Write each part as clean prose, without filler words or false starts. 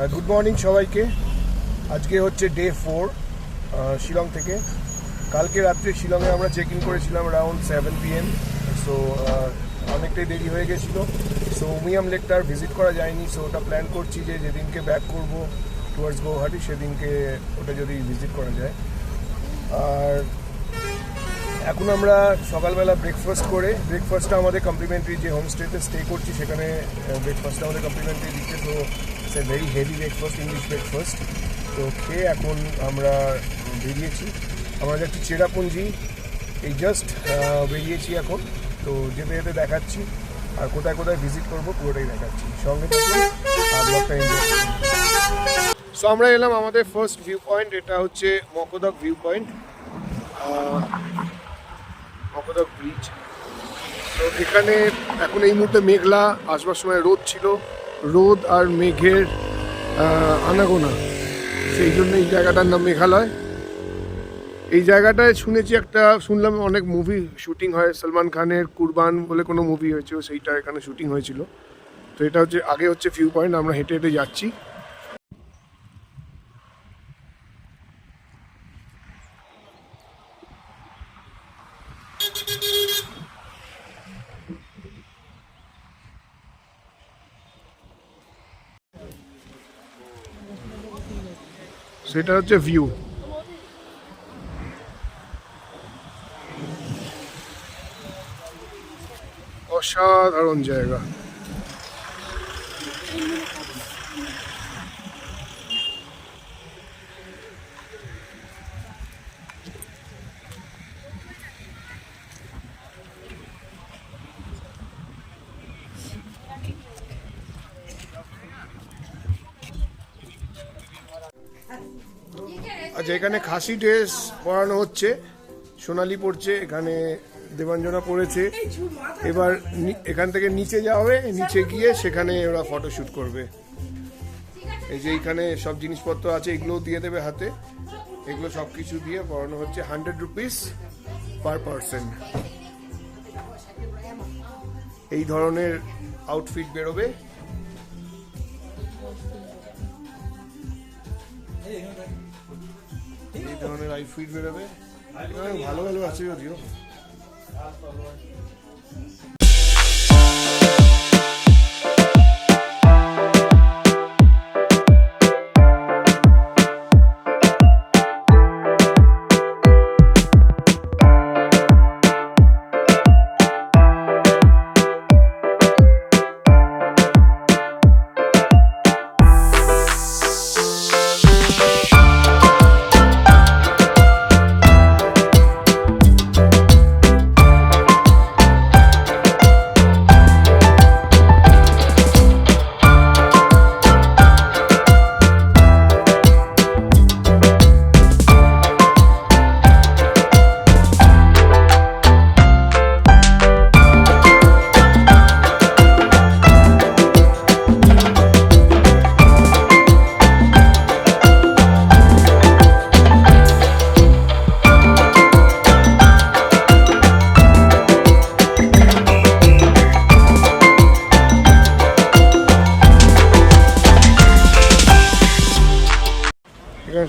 Good morning সবাইকে। আজকে হচ্ছে ডে 4 শিলং থেকে। কালকে রাত্রে শিলংয়ে আমরা চেক ইন করেছিলাম অ্যারাউন্ড 7 PM। সো অনেকটাই দেরি হয়ে গেছিলো। সো উমিয়াম লেকটা আর ভিজিট করা যায়নি। সো ওটা প্ল্যান করছি যে যেদিনকে ব্যাক করব টুয়ার্ডস গৌহাটি সেদিনকে ওটা যদি ভিজিট করা যায়। আর এখন আমরা সকালবেলা ব্রেকফাস্টটা আমাদের কমপ্লিমেন্টারি, যে হোমস্টেতে স্টে করছি সেখানে ব্রেকফাস্টটা আমাদের কমপ্লিমেন্টারি দিচ্ছে। তো it's a very heavy breakfast, English breakfast. তো খেয়ে এখন আমরা বেরিয়েছি। আমরা যাচ্ছি চেরাপুঞ্জি। এই জাস্ট বেরিয়েছি এখন। তো যেতে যেতে দেখাচ্ছি আর কোথায় কোথায় ভিজিট করবো পুরোটাই দেখাচ্ছি। সঙ্গে থাকুন আর ব্লগটা এনজয় করুন। সো আমরা এলাম আমাদের ফার্স্ট ভিউ পয়েন্ট। এটা হচ্ছে মকোদক ভিউ পয়েন্ট, মকোদক ব্রিজ। তো এখানে এখন এই মুহূর্তে মেঘলা, আসবার সময় রোদ ছিল। রোদ আর মেঘের আনাগোনা, সেই জন্য এই জায়গাটার নাম মেঘালয়। এই জায়গাটায় শুনলাম অনেক মুভি শুটিং হয়। সলমান খানের কুরবান বলে কোনো মুভি হয়েছিল, সেইটা এখানে শুটিং হয়েছিল। তো এটা হচ্ছে আগে হচ্ছে ভিউ পয়েন্ট। আমরা হেঁটে হেঁটে যাচ্ছি। সেটা হচ্ছে ভিউ। অসাধারণ জায়গা। আচ্ছা, এখানে খাসি ড্রেস পরানো হচ্ছে, সোনালি পড়ছে, এখানে দেবাঞ্জনা পড়েছে। এবার এখান থেকে নিচে যাওয়া হবে, নিচে গিয়ে সেখানে ওরা ফটোশ্যুট করবে। এই যে এইখানে সব জিনিসপত্র আছে, এগুলোও দিয়ে দেবে হাতে। এগুলো সব কিছু দিয়ে পড়ানো হচ্ছে 100 রুপিস পার পারসন। এই ধরনের আউটফিট বেরোবে। এই ধরনের আউটফিট বেরোবে। ভালো ভালো আছে যদিও।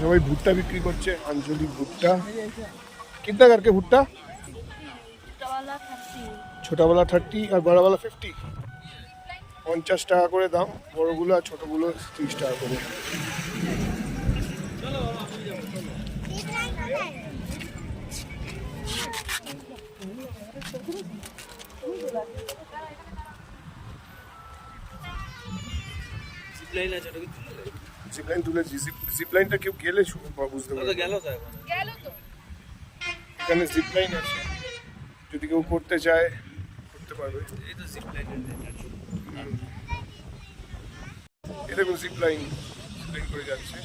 সবাই ভুট্টা বিক্রি করছে, আঞ্চলিক ভুট্টা। কিतना करके ভুট্টা? ছোটওয়ালা 30 আর বড়ওয়ালা 50। 50 টাকা করে দাম বড়গুলো, আর ছোটগুলো 30 টাকা করে। জিপলাইন তুলেছি। জিপলাইনটা কেউ গেলে বুঝতে পারবে। এখানে জিপলাইন আছে, যদি কেউ করতে চায় করতে পারবে। এই দেখুন জিপলাইন করে যাচ্ছে।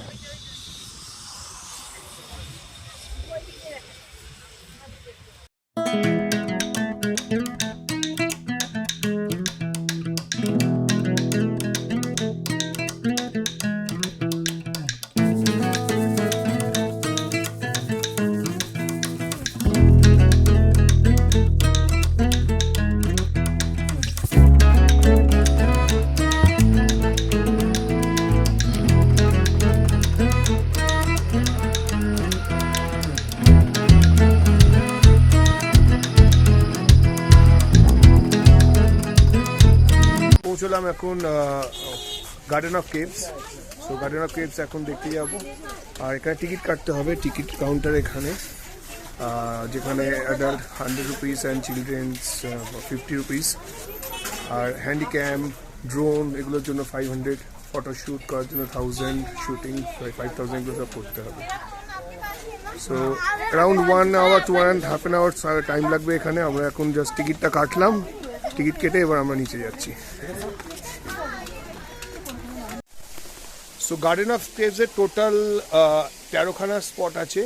এখন garden of caves. So garden of caves এখন দেখতে যাবো। আর এখানে টিকিট কাটতে হবে, টিকিট কাউন্টার এখানে, যেখানে adult 100 rupees and children's 50 rupees. আর হ্যান্ডিক্যাম, ড্রোন এগুলোর জন্য 500, ফটোশ্যুট করার জন্য 1000, শুটিং 5000, এগুলো সব করতে হবে। So around 1 hour to 1.5 hours time লাগবে এখানে। আমরা এখন জাস্ট টিকিটটা কাটলাম, টিকিট কেটে এবার আমরা নিচে যাচ্ছি। সো গার্ডেন অফ কেভসের টোটাল 13খানা স্পট আছে,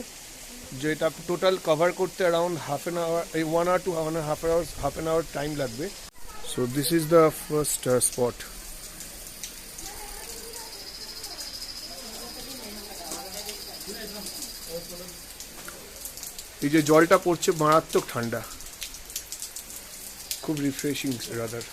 যেটা টোটাল কভার করতে around 1 hour to 1.5 hours time লাগবে। So this is the first spot. এই যে জলটা পড়ছে মারাত্মক ঠান্ডা, খুব রিফ্রেশিং রাদার।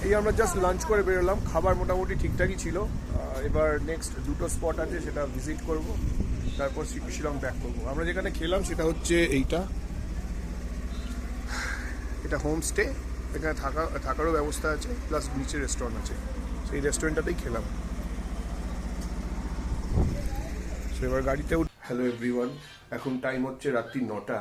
এই আমরা জাস্ট লাঞ্চ করে বেরোলাম, খাবার মোটামুটি ঠিকঠাকই ছিল। এবার নেক্সট দুটো স্পট আছে, সেটা ভিজিট করব, তারপর শিলং ব্যাক করবো। আমরা যেখানে খেলাম সেটা হচ্ছে এটা হোমস্টে, এখানে থাকারও ব্যবস্থা আছে, প্লাস নিচে রেস্টুরেন্ট আছে, সেই রেস্টুরেন্টটাতেই খেলাম। এবার গাড়িতে। হ্যালো এভরিওয়ান, এখন টাইম হচ্ছে রাত্রি 9টা।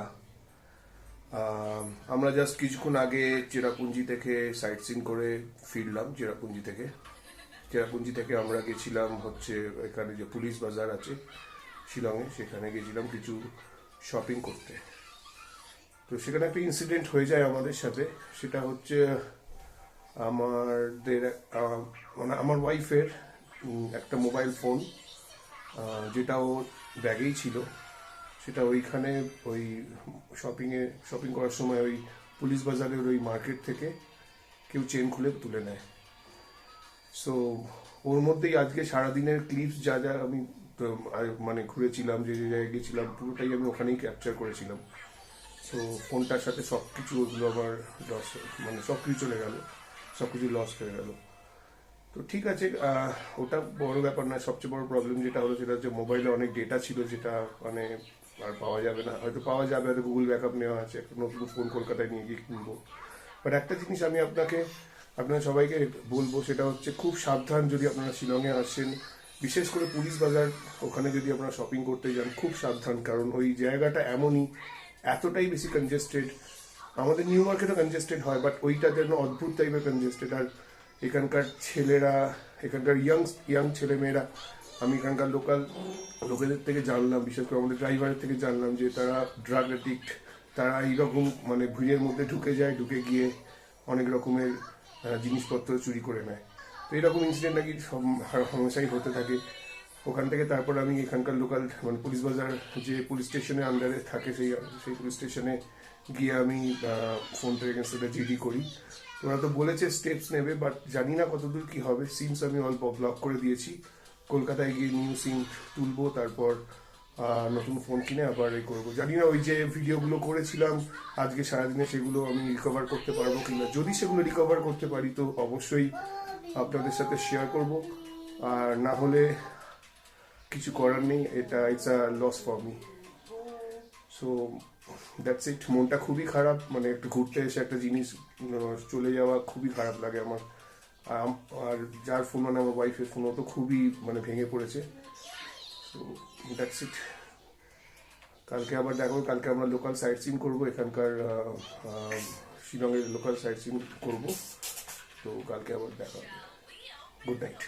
আমরা জাস্ট কিছুক্ষণ আগে চেরাপুঞ্জি থেকে সাইট সিন করে ফিরলাম। চেরাপুঞ্জি থেকে আমরা গেছিলাম হচ্ছে এখানে যে পুলিশ বাজার আছে শিলংয়ে, সেখানে গেছিলাম কিছু শপিং করতে। তো সেখানে একটা ইনসিডেন্ট হয়ে যায় আমাদের সাথে, সেটা হচ্ছে আমার ওয়াইফের একটা মোবাইল ফোন, যেটা ওর ব্যাগেই ছিল, সেটা ওইখানে ওই শপিং করার সময় ওই পুলিশ বাজারের ওই মার্কেট থেকে কেউ চেন খুলে তুলে নেয়। সো ওর মধ্যেই আজকে সারাদিনের ক্লিপস যা যা আমি মানে ঘুরেছিলাম, যে জায়গায় গেছিলাম, পুরোটাই আমি ওখানেই ক্যাপচার করেছিলাম। তো ফোনটার সাথে সব কিছু ওগুলো আমার লস, মানে সব কিছু চলে গেল, সব কিছু লস হয়ে গেল। তো ঠিক আছে, ওটা বড় ব্যাপার না। সবচেয়ে বড় প্রবলেম যেটা হলো সেটা হচ্ছে মোবাইলে অনেক ডেটা ছিল, যেটা মানে আর পাওয়া যাবে না, হয়তো পাওয়া যাবে, হয়তো গুগল ব্যাকআপ নেওয়া আছে, একটা নতুন ফোন কলকাতায় নিয়ে গিয়ে কিনবো। বাট একটা জিনিস আমি আপনারা সবাইকে বলবো, সেটা হচ্ছে খুব সাবধান যদি আপনারা শিলংয়ে আসেন, বিশেষ করে পুলিশ বাজার, ওখানে যদি আপনারা শপিং করতে যান খুব সাবধান, কারণ ওই জায়গাটা এমনই, এতটাই বেশি কনজেস্টেড। আমাদের নিউ মার্কেটও কনজেস্টেড হয়, বাট ওইটা যেন অদ্ভুত টাইপের কনজেস্টেড। আর এখানকার ছেলেরা, এখানকার ইয়াং ছেলেমেয়েরা, আমি এখানকার লোকেদের থেকে জানলাম, বিশেষ করে আমাদের ড্রাইভারের থেকে জানলাম, যে তারা ড্রাগ অ্যাডিক্ট, তারা এইরকম মানে ভিড়ের মধ্যে ঢুকে গিয়ে অনেক রকমের জিনিসপত্র চুরি করে নেয়। তো এরকম ইনসিডেন্ট নাকি হামেশাই হতে থাকে ওখান থেকে। তারপর আমি এখানকার লোকাল মানে পুলিশ বাজার যে পুলিশ স্টেশনের আন্ডারে থাকে, সেই পুলিশ স্টেশনে গিয়ে আমি ফোনটার এগেন্স্টে জিডি করি। ওরা তো বলেছে স্টেপস নেবে, বাট জানি না কতদূর কি হবে। সিমস আমি অল্প ব্লক করে দিয়েছি, কলকাতায় গিয়ে নিউ সিম তুলবো, তারপর নতুন ফোন কিনে আবার এই করবো। জানি না ওই যে ভিডিওগুলো করেছিলাম আজকে সারাদিনে, সেগুলো আমি রিকভার করতে পারবো কিনা। যদি সেগুলো রিকভার করতে পারি তো অবশ্যই আপনাদের সাথে শেয়ার করব, আর না হলে কিছু করার নেই, এটা it's a loss for me. So that's it. মনটা খুবই খারাপ, মানে একটু ঘুরতে এসে একটা জিনিস চলে যাওয়া খুবই খারাপ লাগে আমার। আর যার ফোন, মানে আমার ওয়াইফের ফোন, ও তো খুবই মানে ভেঙে পড়েছে। সো দ্যাটস ইট। কালকে আবার দেখো, কালকে আমরা লোকাল সাইট সিন করবো, এখানকার শিলংয়ের লোকাল সাইট সিন করবো। তো কালকে আবার দেখা হবে। Good night.